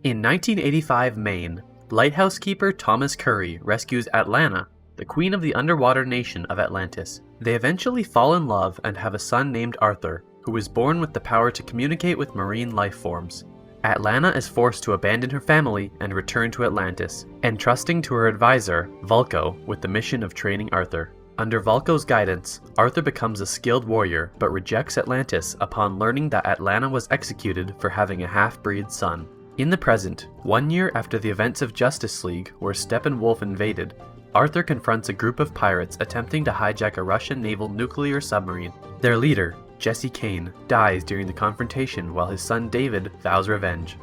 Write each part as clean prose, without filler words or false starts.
In 1985 Maine, lighthouse keeper Thomas Curry rescues Atlanta, the queen of the underwater nation of Atlantis. They eventually fall in love and have a son named Arthur, who is born with the power to communicate with marine life forms. Atlanta is forced to abandon her family and return to Atlantis, entrusting to her advisor, Vulko, with the mission of training Arthur. Under Vulko's guidance, Arthur becomes a skilled warrior but rejects Atlantis upon learning that Atlanta was executed for having a half-breed son. In the present, 1 year after the events of Justice League, where Steppenwolf invaded, Arthur confronts a group of pirates attempting to hijack a Russian naval nuclear submarine. Their leader, Jesse Kane, dies during the confrontation while his son David vows revenge.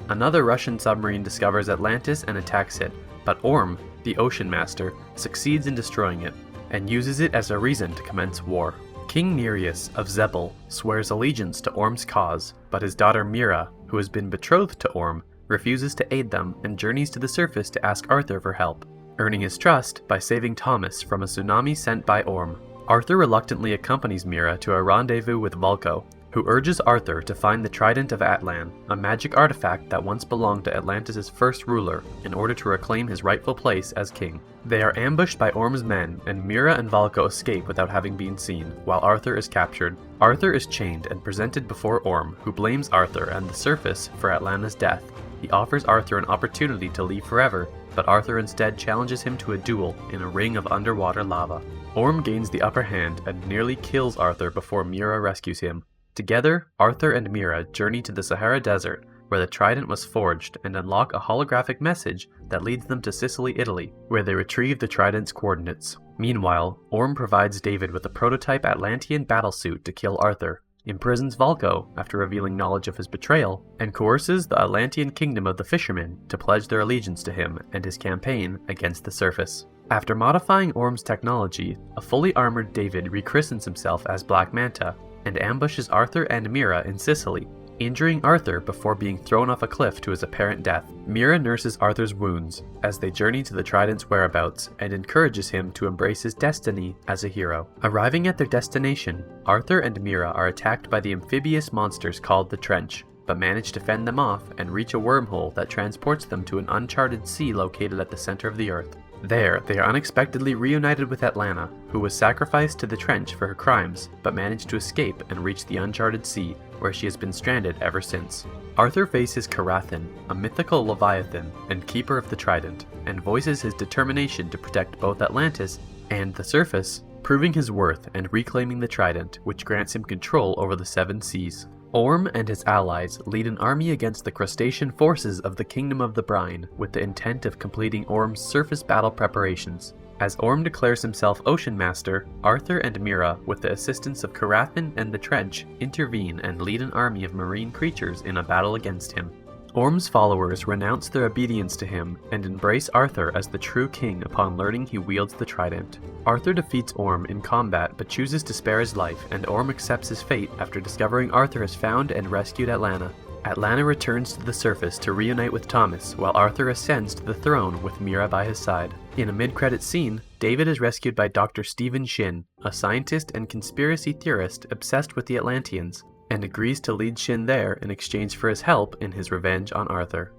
Another Russian submarine discovers Atlantis and attacks it, but Orm, the Ocean Master, succeeds in destroying it, and uses it as a reason to commence war. King Nereus of Zebel swears allegiance to Orm's cause, but his daughter Mira, who has been betrothed to Orm, refuses to aid them and journeys to the surface to ask Arthur for help, earning his trust by saving Thomas from a tsunami sent by Orm. Arthur reluctantly accompanies Mira to a rendezvous with Vulko, who urges Arthur to find the Trident of Atlan, a magic artifact that once belonged to Atlantis' first ruler, in order to reclaim his rightful place as king. They are ambushed by Orm's men, and Mira and Vulko escape without having been seen, while Arthur is captured. Arthur is chained and presented before Orm, who blames Arthur and the surface for Atlanta's death. He offers Arthur an opportunity to leave forever, but Arthur instead challenges him to a duel in a ring of underwater lava. Orm gains the upper hand and nearly kills Arthur before Mira rescues him. Together, Arthur and Mira journey to the Sahara Desert, where the Trident was forged, and unlock a holographic message that leads them to Sicily, Italy, where they retrieve the Trident's coordinates. Meanwhile, Orm provides David with a prototype Atlantean battlesuit to kill Arthur, imprisons Vulko after revealing knowledge of his betrayal, and coerces the Atlantean kingdom of the fishermen to pledge their allegiance to him and his campaign against the surface. After modifying Orm's technology, a fully armored David rechristens himself as Black Manta, and ambushes Arthur and Mira in Sicily, injuring Arthur before being thrown off a cliff to his apparent death. Mira nurses Arthur's wounds as they journey to the Trident's whereabouts and encourages him to embrace his destiny as a hero. Arriving at their destination, Arthur and Mira are attacked by the amphibious monsters called the Trench, but manage to fend them off and reach a wormhole that transports them to an uncharted sea located at the center of the Earth. There, they are unexpectedly reunited with Atlanta, who was sacrificed to the Trench for her crimes, but managed to escape and reach the uncharted sea, where she has been stranded ever since. Arthur faces Carathin, a mythical leviathan and keeper of the Trident, and voices his determination to protect both Atlantis and the surface, proving his worth and reclaiming the Trident, which grants him control over the Seven Seas. Orm and his allies lead an army against the crustacean forces of the Kingdom of the Brine, with the intent of completing Orm's surface battle preparations. As Orm declares himself Ocean Master, Arthur and Mira, with the assistance of Carathin and the Trench, intervene and lead an army of marine creatures in a battle against him. Orm's followers renounce their obedience to him and embrace Arthur as the true king upon learning he wields the Trident. Arthur defeats Orm in combat but chooses to spare his life, and Orm accepts his fate after discovering Arthur has found and rescued Atlanta. Atlanta returns to the surface to reunite with Thomas, while Arthur ascends to the throne with Mira by his side. In a mid-credit scene, David is rescued by Dr. Stephen Shin, a scientist and conspiracy theorist obsessed with the Atlanteans, and agrees to lead Shin there in exchange for his help in his revenge on Arthur.